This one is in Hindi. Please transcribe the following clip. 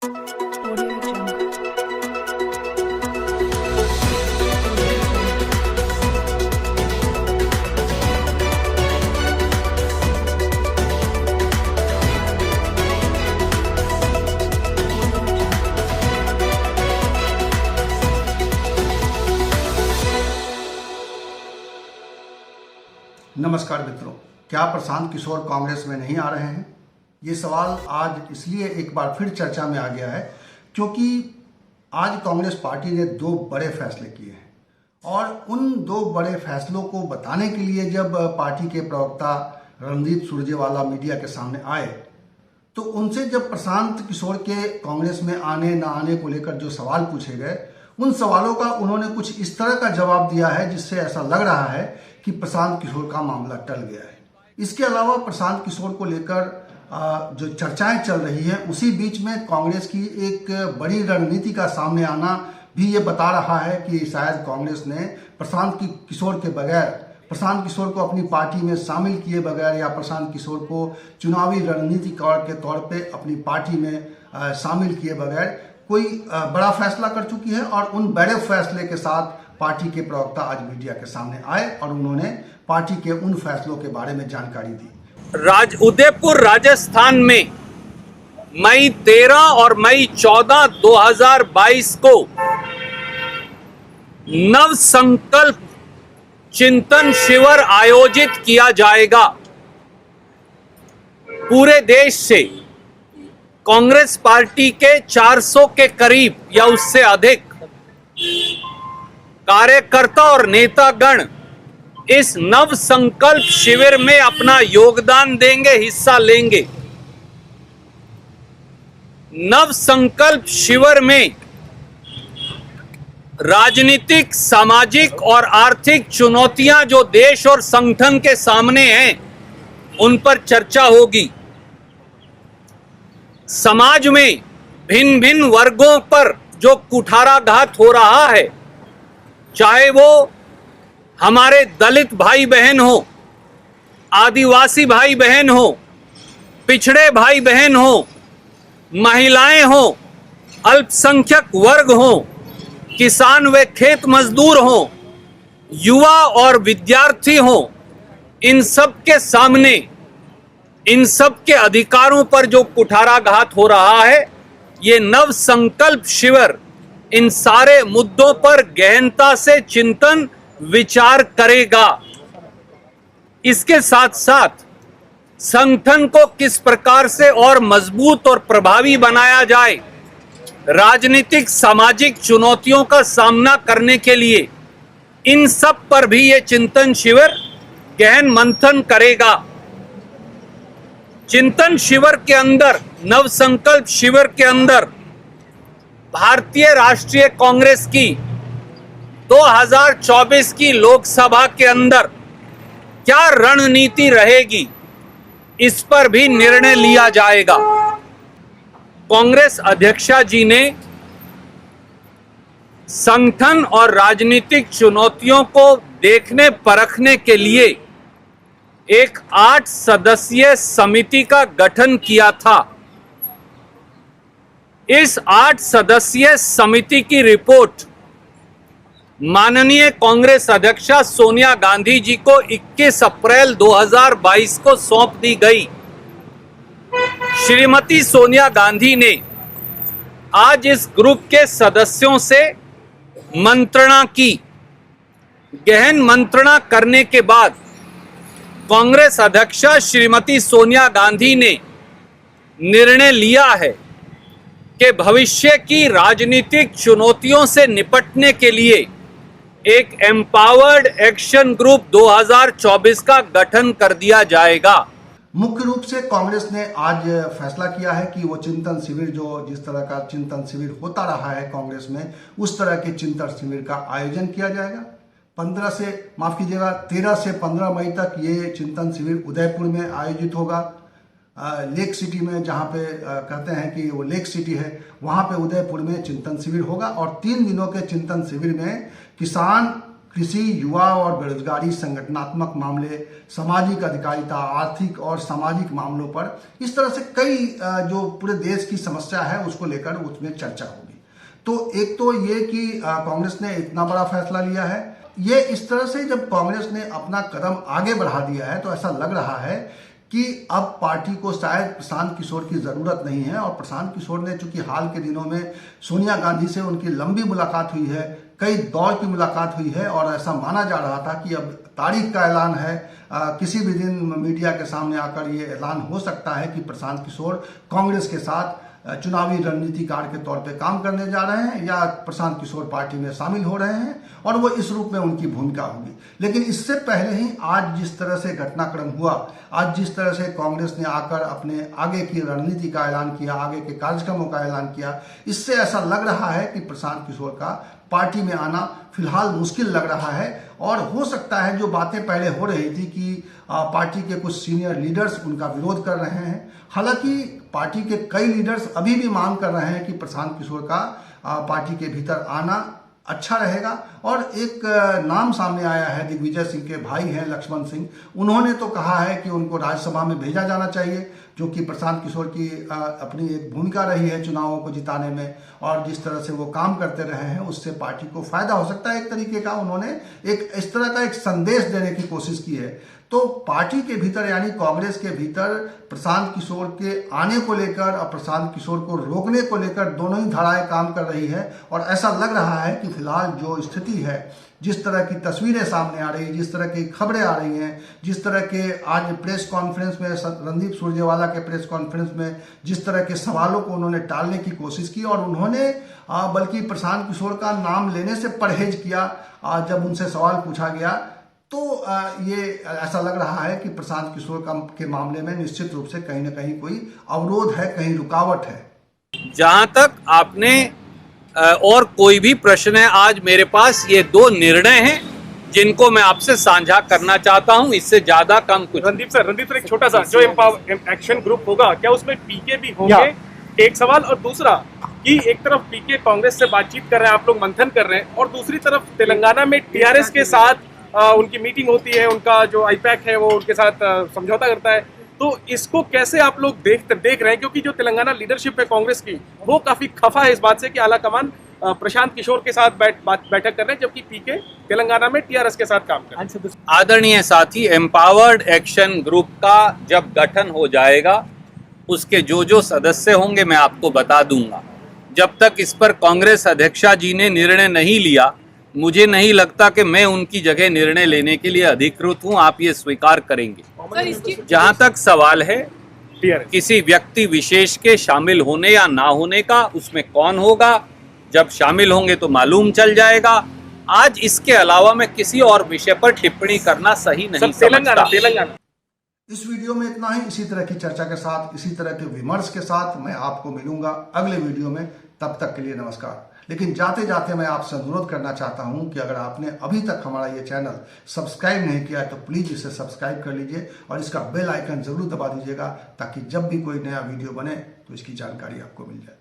Audio Jungle. नमस्कार मित्रों, क्या प्रशांत किशोर कांग्रेस में नहीं आ रहे हैं? ये सवाल आज इसलिए एक बार फिर चर्चा में आ गया है क्योंकि आज कांग्रेस पार्टी ने दो बड़े फैसले किए हैं और उन दो बड़े फैसलों को बताने के लिए जब पार्टी के प्रवक्ता रणदीप सुरजेवाला मीडिया के सामने आए तो उनसे जब प्रशांत किशोर के कांग्रेस में आने न आने को लेकर जो सवाल पूछे गए, उन सवालों का उन्होंने कुछ इस तरह का जवाब दिया है जिससे ऐसा लग रहा है कि प्रशांत किशोर का मामला टल गया है। इसके अलावा प्रशांत किशोर को लेकर जो चर्चाएं चल रही है, उसी बीच में कांग्रेस की एक बड़ी रणनीति का सामने आना भी ये बता रहा है कि शायद कांग्रेस ने प्रशांत किशोर के बगैर, प्रशांत किशोर को अपनी पार्टी में शामिल किए बगैर या प्रशांत किशोर को चुनावी रणनीतिकार के तौर पे अपनी पार्टी में शामिल किए बगैर कोई बड़ा फैसला कर चुकी है। और उन बड़े फैसले के साथ पार्टी के प्रवक्ता आज मीडिया के सामने आए और उन्होंने पार्टी के उन फैसलों के बारे में जानकारी दी। उदयपुर राजस्थान में मई 13 और मई 14, 2022 को नव संकल्प चिंतन शिविर आयोजित किया जाएगा। पूरे देश से कांग्रेस पार्टी के 400 के करीब या उससे अधिक कार्यकर्ता और नेतागण इस नव संकल्प शिविर में अपना योगदान देंगे, हिस्सा लेंगे। नव संकल्प शिविर में राजनीतिक, सामाजिक और आर्थिक चुनौतियां जो देश और संगठन के सामने हैं, उन पर चर्चा होगी। समाज में भिन्न भिन्न वर्गों पर जो कुठाराघात हो रहा है, चाहे वो हमारे दलित भाई बहन हो, आदिवासी भाई बहन हो, पिछड़े भाई बहन हो, महिलाएं हो, अल्पसंख्यक वर्ग हो, किसान व खेत मजदूर हो, युवा और विद्यार्थी हो, इन सब के सामने इन सब के अधिकारों पर जो कुठाराघात हो रहा है, ये नव संकल्प शिविर इन सारे मुद्दों पर गहनता से चिंतन विचार करेगा। इसके साथ साथ संगठन को किस प्रकार से और मजबूत और प्रभावी बनाया जाए, राजनीतिक सामाजिक चुनौतियों का सामना करने के लिए, इन सब पर भी ये चिंतन शिविर गहन मंथन करेगा। चिंतन शिविर के अंदर, नव संकल्प शिविर के अंदर भारतीय राष्ट्रीय कांग्रेस की 2024 की लोकसभा के अंदर क्या रणनीति रहेगी, इस पर भी निर्णय लिया जाएगा। कांग्रेस अध्यक्षा जी ने संगठन और राजनीतिक चुनौतियों को देखने परखने के लिए एक 8 सदस्यीय समिति का गठन किया था। इस 8 सदस्यीय समिति की रिपोर्ट माननीय कांग्रेस अध्यक्षा सोनिया गांधी जी को 21 अप्रैल 2022 को सौंप दी गई। श्रीमती सोनिया गांधी ने आज इस ग्रुप के सदस्यों से मंत्रणा की। गहन मंत्रणा करने के बाद कांग्रेस अध्यक्षा श्रीमती सोनिया गांधी ने निर्णय लिया है कि भविष्य की राजनीतिक चुनौतियों से निपटने के लिए एक एम्पावर्ड एक्शन ग्रुप 2024 का गठन कर दिया जाएगा। मुख्य रूप से कांग्रेस ने आज फैसला किया है कि वो चिंतन शिविर, जो जिस तरह का चिंतन शिविर होता रहा है कांग्रेस में, उस तरह के चिंतन शिविर का आयोजन किया जाएगा। 13 से 15 मई तक ये चिंतन शिविर उदयपुर में आयोजित होगा। लेक सिटी में, जहाँ पे कहते हैं कि वो लेक सिटी है, वहाँ पे उदयपुर में चिंतन शिविर होगा। और 3 दिनों के चिंतन शिविर में किसान, कृषि, युवा और बेरोजगारी, संगठनात्मक मामले, सामाजिक अधिकारिता, आर्थिक और सामाजिक मामलों पर, इस तरह से कई जो पूरे देश की समस्या है उसको लेकर उसमें चर्चा होगी। तो एक तो ये कि कांग्रेस ने इतना बड़ा फैसला लिया है, ये इस तरह से जब कांग्रेस ने अपना कदम आगे बढ़ा दिया है तो ऐसा लग रहा है कि अब पार्टी को शायद प्रशांत किशोर की जरूरत नहीं है। और प्रशांत किशोर ने चूंकि हाल के दिनों में सोनिया गांधी से उनकी लंबी मुलाकात हुई है, कई दौर की मुलाकात हुई है, और ऐसा माना जा रहा था कि अब तारीख का ऐलान है, किसी भी दिन मीडिया के सामने आकर ये ऐलान हो सकता है कि प्रशांत किशोर कांग्रेस के साथ चुनावी रणनीतिकार के तौर पे काम करने जा रहे हैं या प्रशांत किशोर पार्टी में शामिल हो रहे हैं, और वो इस रूप में उनकी भूमिका होगी। लेकिन इससे पहले ही आज जिस तरह से घटनाक्रम हुआ, आज जिस तरह से कांग्रेस ने आकर अपने आगे की रणनीति का ऐलान किया, आगे के कार्यक्रमों का ऐलान किया, इससे ऐसा लग रहा है कि प्रशांत किशोर का पार्टी में आना फिलहाल मुश्किल लग रहा है। और हो सकता है जो बातें पहले हो रही थी कि पार्टी के कुछ सीनियर लीडर्स उनका विरोध कर रहे हैं, हालांकि पार्टी के कई लीडर्स अभी भी मांग कर रहे हैं कि प्रशांत किशोर का पार्टी के भीतर आना अच्छा रहेगा। और एक नाम सामने आया है, दिग्विजय सिंह के भाई हैं लक्ष्मण सिंह, उन्होंने तो कहा है कि उनको राज्यसभा में भेजा जाना चाहिए, जो कि प्रशांत किशोर की अपनी एक भूमिका रही है चुनावों को जिताने में, और जिस तरह से वो काम करते रहे हैं उससे पार्टी को फायदा हो सकता है। एक तरीके का उन्होंने एक इस तरह का एक संदेश देने की कोशिश की है। तो पार्टी के भीतर यानी कांग्रेस के भीतर प्रशांत किशोर के आने को लेकर और प्रशांत किशोर को रोकने को लेकर दोनों ही धाराएं काम कर रही है। और ऐसा लग रहा है कि फिलहाल जो स्थिति है, जिस तरह की तस्वीरें सामने आ रही है, जिस तरह की खबरें आ रही हैं, जिस तरह के आज प्रेस कॉन्फ्रेंस में रणदीप सुरजेवाला के प्रेस कॉन्फ्रेंस में जिस तरह के सवालों को उन्होंने टालने की कोशिश की, और उन्होंने बल्कि प्रशांत किशोर का नाम लेने से परहेज किया जब उनसे सवाल पूछा गया, तो ये ऐसा लग रहा है कि प्रशांत किशोर के मामले में निश्चित रूप से कहीं ना कहीं कोई अवरोध है, कहीं रुकावट है। जहां तक आपने और कोई भी प्रश्न है, आज मेरे पास ये दो निर्णय हैं जिनको मैं आपसे साझा करना चाहता हूं, इससे ज्यादा कम कुछ। रणदीप सर एक छोटा सा, जो एक्शन ग्रुप होगा क्या उसमें पीके भी होंगे? एक सवाल। और दूसरा कि एक तरफ पीके कांग्रेस से बातचीत कर रहे हैं, आप लोग मंथन कर रहे हैं, और दूसरी तरफ तेलंगाना में टीआरएस के साथ उनकी मीटिंग होती है, उनका जो आईपैक है वो उनके साथ समझौता करता है। तो इसको कैसे आप लोग देख रहे हैं? क्योंकि जो तेलंगाना लीडरशिप है कांग्रेस की, वो काफी खफा है इस बात से कि आला कमान प्रशांत किशोर के साथ बैठक कर रहे हैं, जबकि पीके तेलंगाना में टीआरएस के साथ काम कर रहे हैं। आदरणीय साथी, एम्पावर्ड एक्शन ग्रुप का जब गठन हो जाएगा, उसके जो सदस्य होंगे मैं आपको बता दूंगा। जब तक इस पर कांग्रेस अध्यक्षा जी ने निर्णय नहीं लिया, मुझे नहीं लगता कि मैं उनकी जगह निर्णय लेने के लिए अधिकृत हूं, आप ये स्वीकार करेंगे। जहां तक सवाल है किसी व्यक्ति विशेष के शामिल होने या ना होने का, उसमें कौन होगा, जब शामिल होंगे तो मालूम चल जाएगा। आज इसके अलावा मैं किसी और विषय पर टिप्पणी करना सही नहीं समझता। तेलंगाना इस वीडियो में इतना ही। इसी तरह की चर्चा के साथ, इसी तरह के विमर्श के साथ मैं आपको मिलूंगा अगले वीडियो में। तब तक के लिए नमस्कार। लेकिन जाते जाते मैं आपसे अनुरोध करना चाहता हूं कि अगर आपने अभी तक हमारा ये चैनल सब्सक्राइब नहीं किया है तो प्लीज़ इसे सब्सक्राइब कर लीजिए और इसका बेल आइकन जरूर दबा दीजिएगा, ताकि जब भी कोई नया वीडियो बने तो इसकी जानकारी आपको मिल जाए।